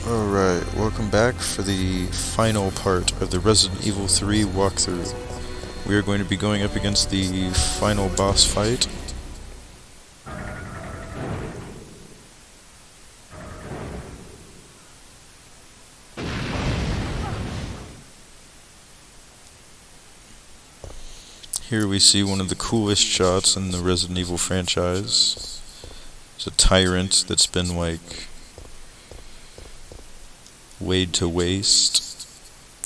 Alright, welcome back for the final part of the Resident Evil 3 walkthrough. We are going to be going up against the final boss fight. Here we see one of the coolest shots in the Resident Evil franchise. It's a tyrant that's been weighed to waste.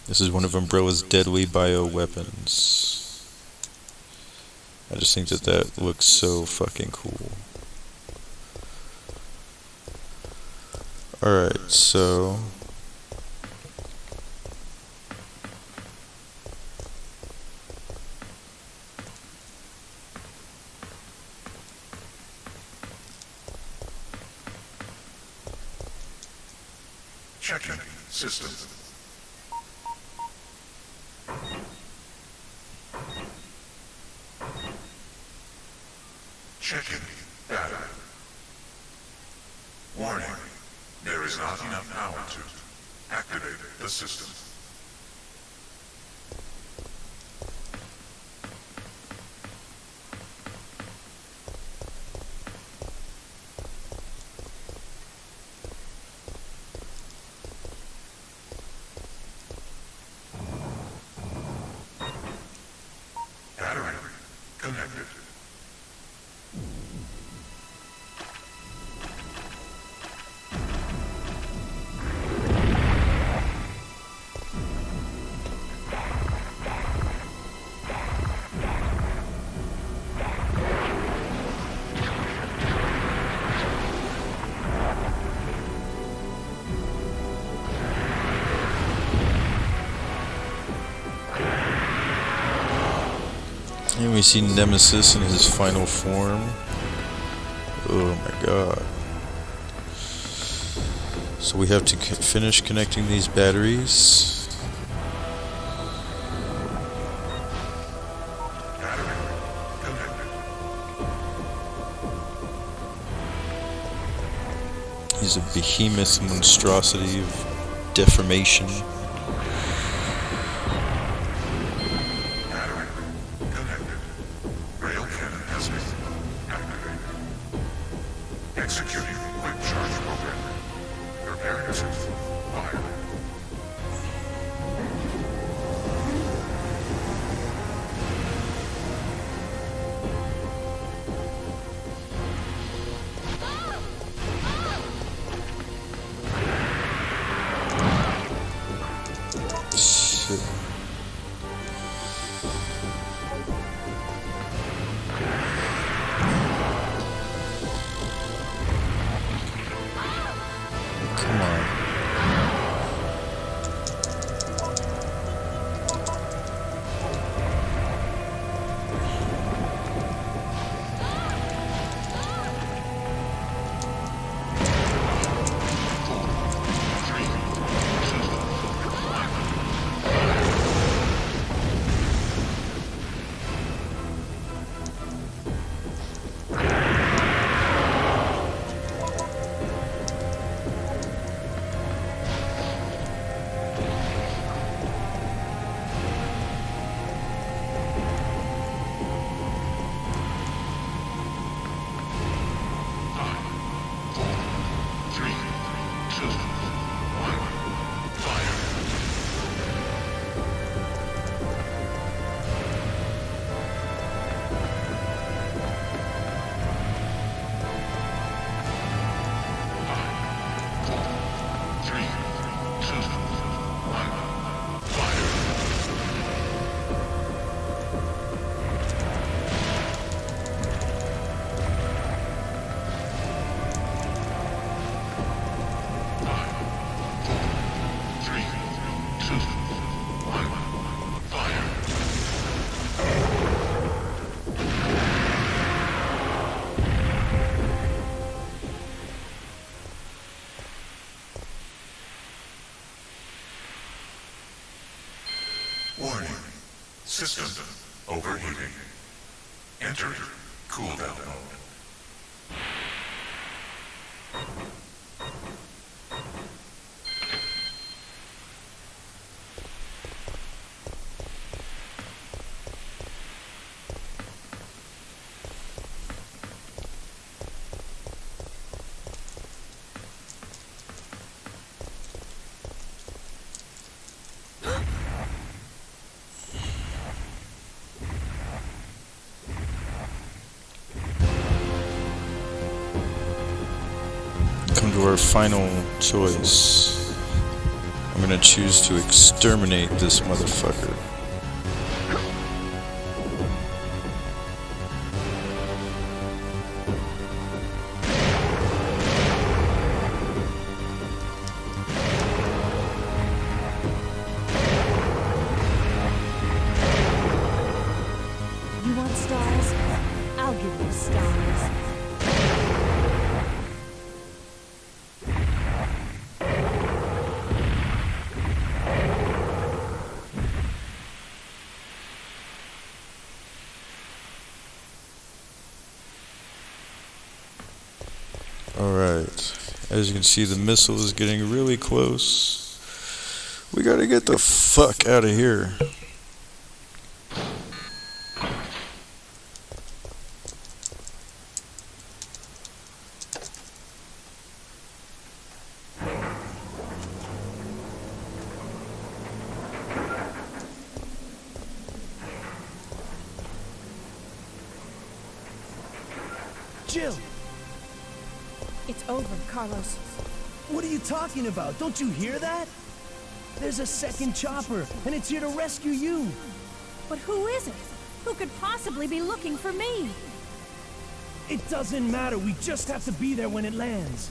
This is one of Umbrella's deadly bioweapons. I just think that looks so fucking cool. Alright, so checking system. Checking data. Warning, there is not enough power to activate the system. Battery connected. and we see Nemesis in his final form. Oh my god. So we have to finish connecting these batteries. Battery connected. He's a behemoth monstrosity of deformation. Battery connected. Rail cannon has been activated. Executing quick charge program. Preparing to fire. Shit. Come on. Warning. System overheating. Enter cooldown mode. come to our final choice. I'm gonna choose to exterminate this motherfucker. You want stars? I'll give you stars. Alright, as you can see, the missile is getting really close. We gotta get the fuck out of here. Jill, It's over, Carlos. what are you talking about? Don't you hear that? There's a second chopper, and it's here to rescue you. But who is it? Who could possibly be looking for me? It doesn't matter. We just have to be there when it lands.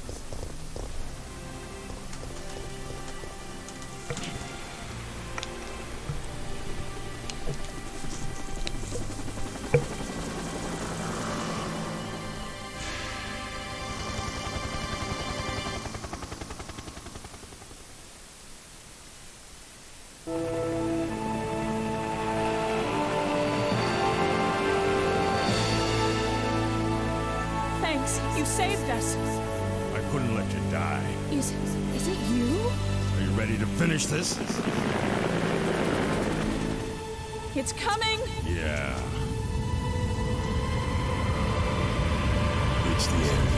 Thanks, you saved us. I couldn't let you die. Is it you? Are you ready to finish this? It's coming! Yeah. It's the end.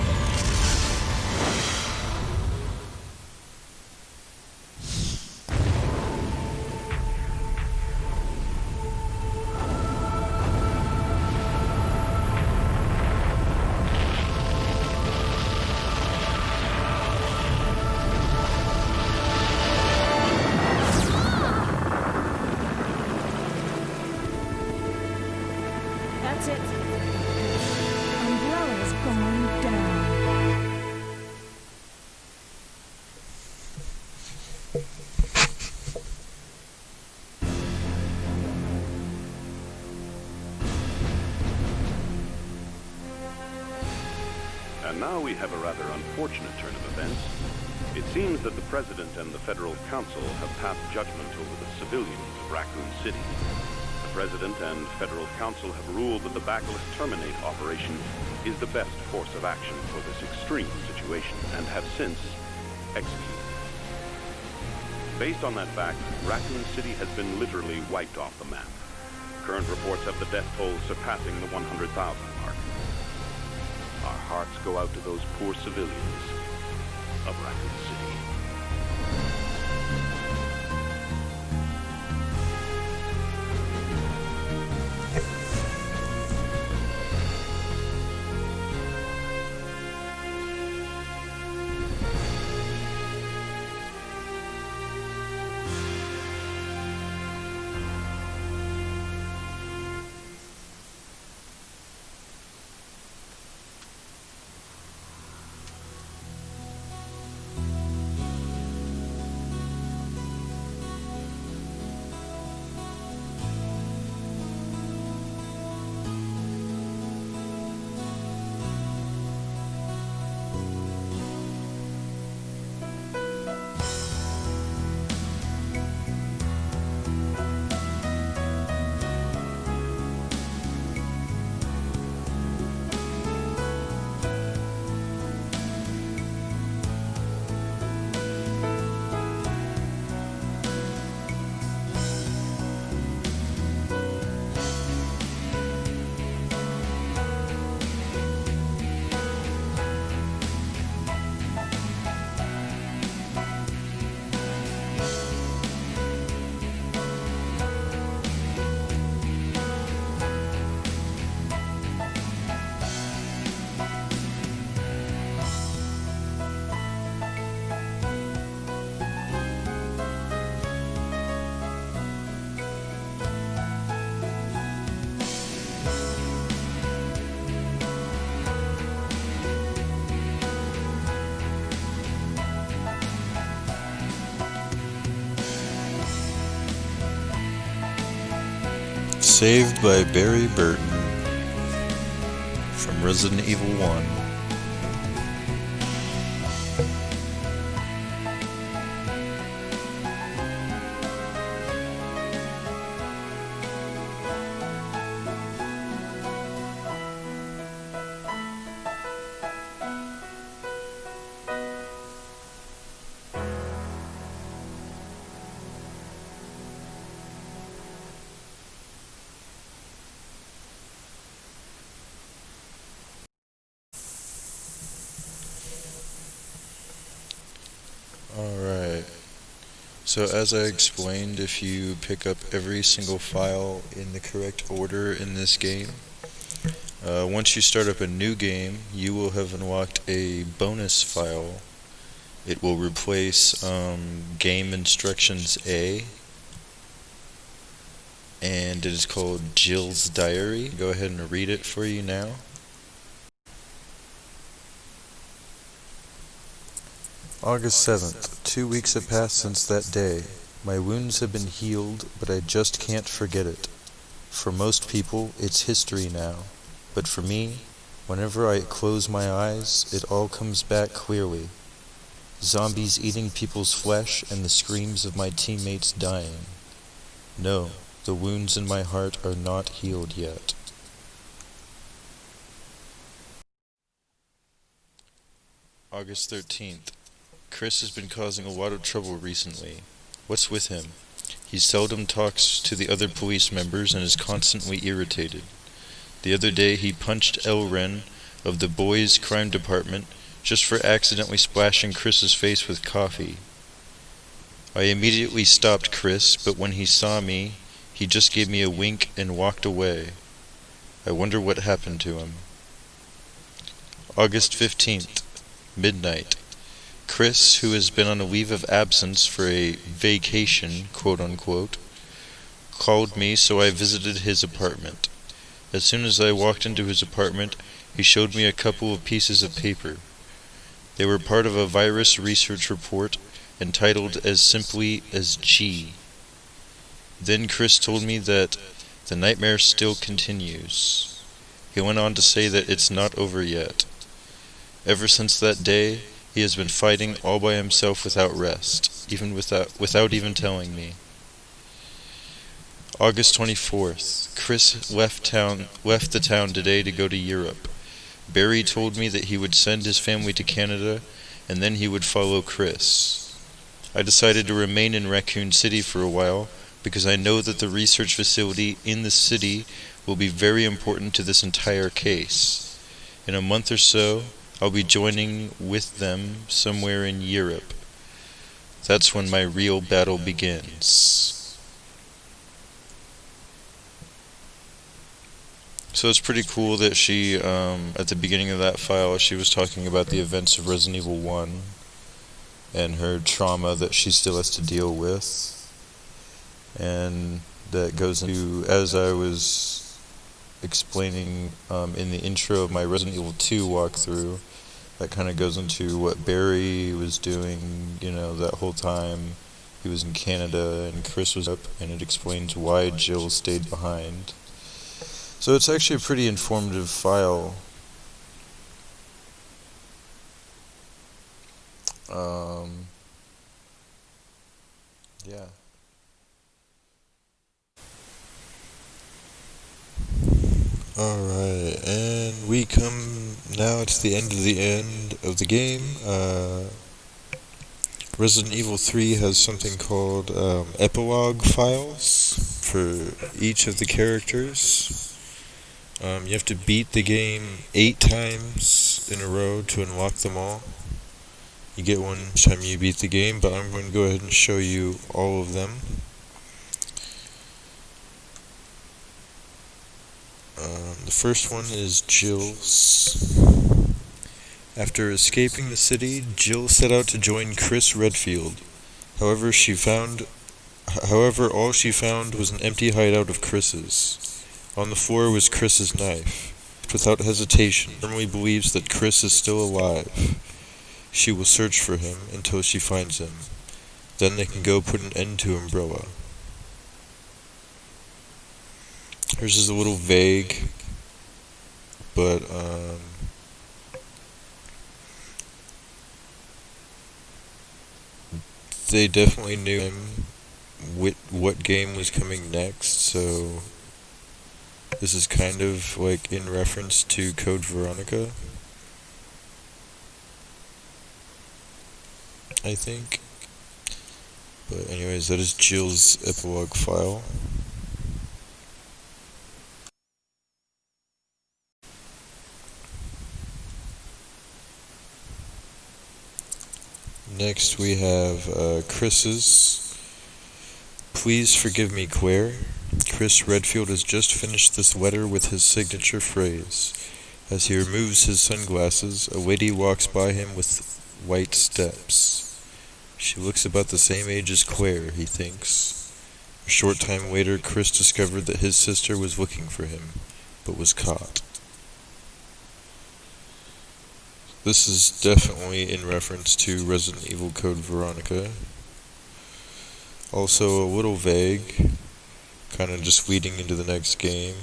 That's it. Umbrella's going down. And now we have a rather unfortunate turn of events. It seems that the President and the Federal Council have passed judgment over the civilians of Raccoon City. The President and Federal Council have ruled that the Backless Terminate operation is the best course of action for this extreme situation, and have since executed. Based on that fact, Raccoon City has been literally wiped off the map. Current reports have the death toll surpassing the 100,000 mark. Our hearts go out to those poor civilians of Raccoon City. Saved by Barry Burton from Resident Evil 1. Alright, so as I explained, if you pick up every single file in the correct order in this game, once you start up a new game, you will have unlocked a bonus file. It will replace Game Instructions A, and it is called Jill's Diary. Go ahead and read it for you now. August 7th. 2 weeks have passed since that day. My wounds have been healed, but I just can't forget it. For most people, it's history now. But for me, whenever I close my eyes, it all comes back clearly. Zombies eating people's flesh and the screams of my teammates dying. No, the wounds in my heart are not healed yet. August 13th. Chris has been causing a lot of trouble recently. What's with him? He seldom talks to the other police members and is constantly irritated. The other day he punched Elren of the boys' crime department just for accidentally splashing Chris's face with coffee. I immediately stopped Chris, but when he saw me, he just gave me a wink and walked away. I wonder what happened to him. August 15th, midnight. Chris, who has been on a leave of absence for a vacation, quote-unquote, called me, so I visited his apartment. As soon as I walked into his apartment, he showed me a couple of pieces of paper. They were part of a virus research report, entitled as simply as G. Then Chris told me that the nightmare still continues. He went on to say that it's not over yet. Ever since that day, he has been fighting all by himself without rest, even without even telling me. August 24th. Chris left the town today to go to Europe. Barry told me that he would send his family to Canada, and then he would follow Chris. I decided to remain in Raccoon City for a while, because I know that the research facility in the city will be very important to this entire case. In a month or so, I'll be joining with them somewhere in Europe. That's when my real battle begins. So it's pretty cool that she, at the beginning of that file, she was talking about the events of Resident Evil 1 and her trauma that she still has to deal with. And that goes into, as I was explaining in the intro of my Resident Evil 2 walkthrough, that kind of goes into what Barry was doing, that whole time he was in Canada and Chris was up, and it explains why Jill stayed behind. So it's actually a pretty informative file. Yeah. Alright, and we come now to the end of the game. Resident Evil 3 has something called Epilogue files for each of the characters. You have to beat the game 8 times in a row to unlock them all. You get one each time you beat the game, but I'm going to go ahead and show you all of them. The first one is Jill's. After escaping the city, Jill set out to join Chris Redfield. However, all she found was an empty hideout of Chris's. On the floor was Chris's knife. Without hesitation, she firmly believes that Chris is still alive. She will search for him until she finds him. Then they can go put an end to Umbrella. hers is a little vague, but they definitely knew what game was coming next, so this is kind of like in reference to Code Veronica, I think. But anyways, that is Jill's epilogue file. Next we have Chris's. Please forgive me, Claire. Chris Redfield has just finished this letter with his signature phrase. As he removes his sunglasses, a lady walks by him with white steps. She looks about the same age as Claire, he thinks. A short time later, Chris discovered that his sister was looking for him, but was caught. This is definitely in reference to Resident Evil Code Veronica. Also a little vague, kind of just leading into the next game.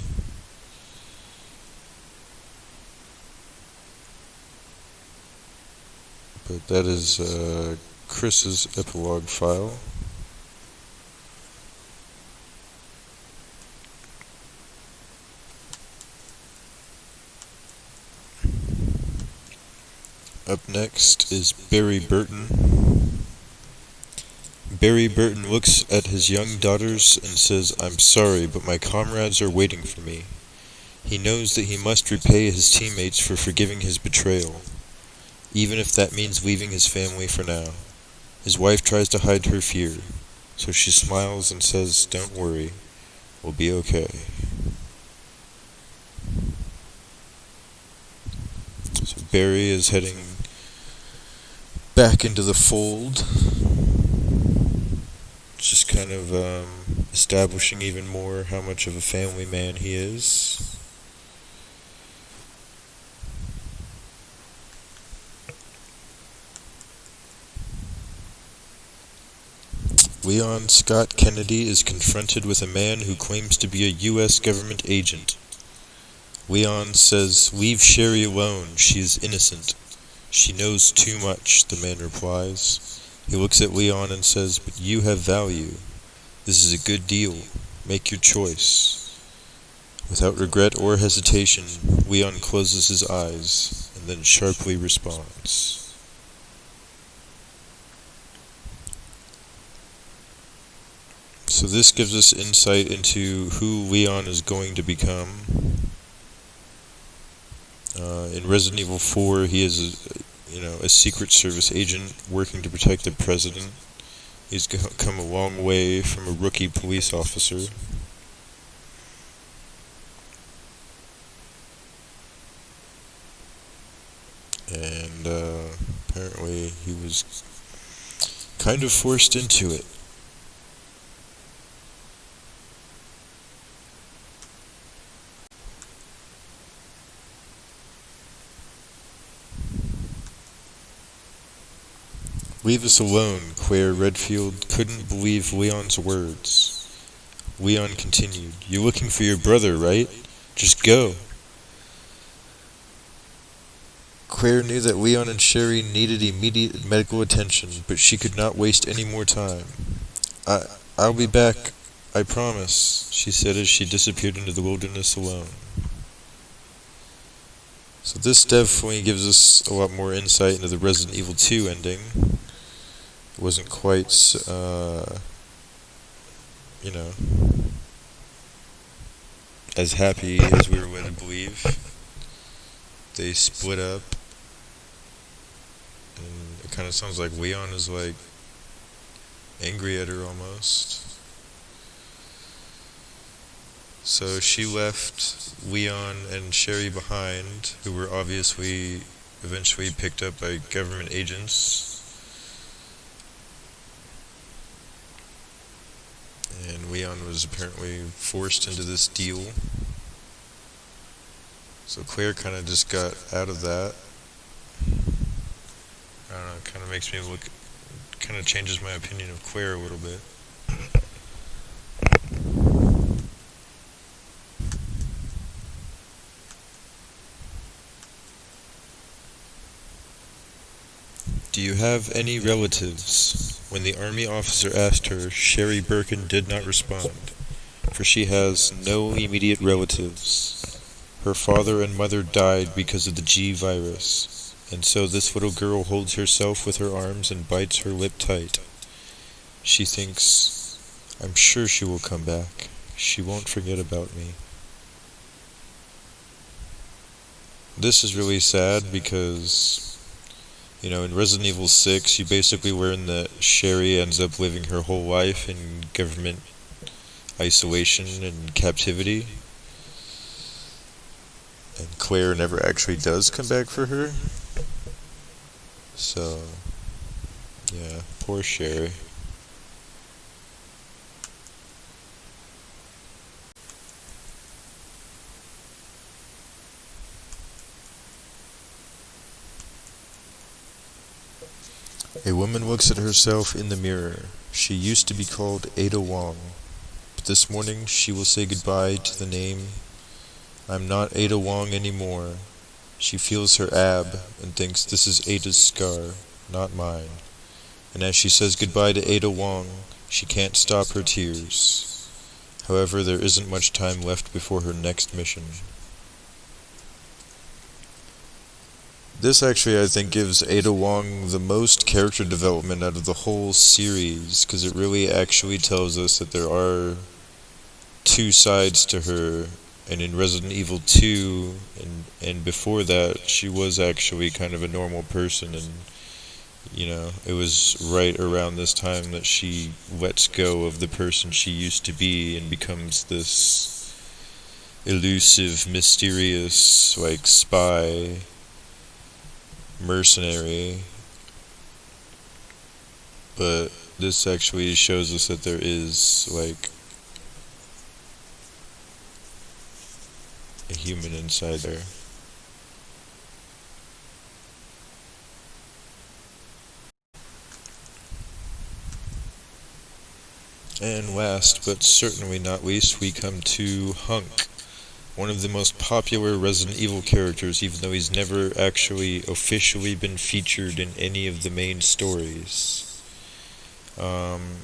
But that is Chris's epilogue file. Up next is Barry Burton. Barry Burton looks at his young daughters and says, "I'm sorry, but my comrades are waiting for me." He knows that he must repay his teammates for forgiving his betrayal, even if that means leaving his family for now. His wife tries to hide her fear, so she smiles and says, "Don't worry, we'll be okay." So Barry is heading back into the fold, just kind of establishing even more how much of a family man he is. Leon Scott Kennedy is confronted with a man who claims to be a U.S. government agent. Leon says, "Leave Sherry alone, she is innocent. She knows too much," the man replies. He looks at Leon and says, "But you have value. This is a good deal. Make your choice." Without regret or hesitation, Leon closes his eyes and then sharply responds. So this gives us insight into who Leon is going to become. In Resident Evil 4, he is a Secret Service agent working to protect the president. He's come a long way from a rookie police officer. And apparently he was kind of forced into it. "Leave us alone," Claire Redfield couldn't believe Leon's words. Leon continued, "You're looking for your brother, right? Just go." Claire knew that Leon and Sherry needed immediate medical attention, but she could not waste any more time. I'll be back, I promise," she said as she disappeared into the wilderness alone. So this definitely gives us a lot more insight into the Resident Evil 2 ending. It wasn't quite, as happy as we were led to believe. They split up, and it kind of sounds like Leon is like angry at her almost. So she left Leon and Sherry behind, who were obviously eventually picked up by government agents. And Leon was apparently forced into this deal. So Claire kind of just got out of that. I don't know, it kind of makes me look, kind of changes my opinion of Claire a little bit. "Do you have any relatives?" When the army officer asked her, Sherry Birkin did not respond, for she has no immediate relatives. Her father and mother died because of the G virus, and so this little girl holds herself with her arms and bites her lip tight. She thinks, "I'm sure she will come back. She won't forget about me." This is really sad because, in Resident Evil 6, you basically learn that Sherry ends up living her whole life in government isolation and captivity. And Claire never actually does come back for her. So, yeah, poor Sherry. A woman looks at herself in the mirror. She used to be called Ada Wong, but this morning she will say goodbye to the name. "I'm not Ada Wong anymore." She feels her ab and thinks this is Ada's scar, not mine. And as she says goodbye to Ada Wong, she can't stop her tears. However, there isn't much time left before her next mission. This actually, I think, gives Ada Wong the most character development out of the whole series, because it really actually tells us that there are two sides to her. And in Resident Evil 2, and before that, she was actually kind of a normal person, and, it was right around this time that she lets go of the person she used to be and becomes this elusive, mysterious, spy, mercenary. But this actually shows us that there is, a human inside there. And last, but certainly not least, we come to Hunk, one of the most popular Resident Evil characters, even though he's never actually officially been featured in any of the main stories.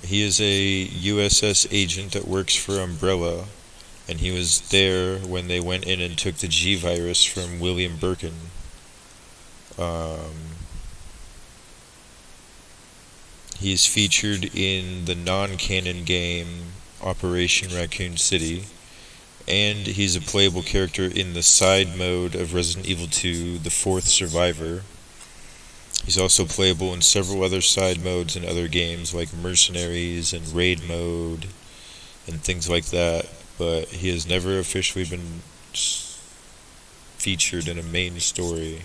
He is a USS agent that works for Umbrella, and he was there when they went in and took the G virus from William Birkin. He is featured in the non-canon game Operation Raccoon City, and he's a playable character in the side mode of Resident Evil 2, The Fourth Survivor. He's also playable in several other side modes in other games like Mercenaries and Raid Mode and things like that, but he has never officially been featured in a main story.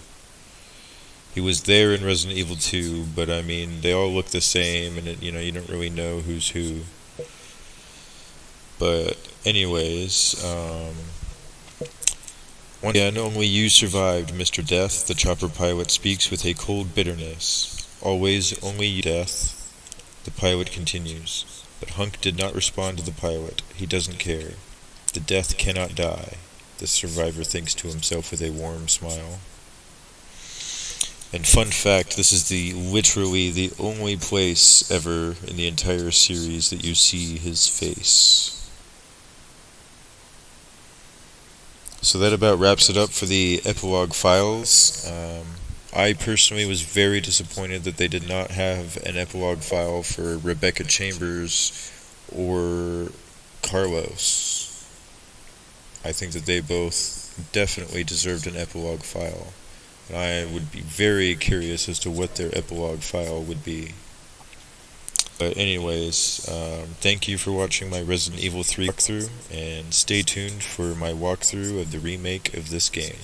He was there in Resident Evil 2, but they all look the same, and you don't really know who's who. But anyways, once again, only you survived, Mr. Death, the chopper pilot speaks with a cold bitterness. Always only you, Death, the pilot continues. But Hunk did not respond to the pilot. He doesn't care. The Death cannot die, the survivor thinks to himself with a warm smile. And fun fact, this is literally the only place ever in the entire series that you see his face. So that about wraps it up for the Epilogue files. I personally was very disappointed that they did not have an Epilogue file for Rebecca Chambers or Carlos. I think that they both definitely deserved an Epilogue file. And I would be very curious as to what their Epilogue file would be. But anyways, thank you for watching my Resident Evil 3 walkthrough, and stay tuned for my walkthrough of the remake of this game.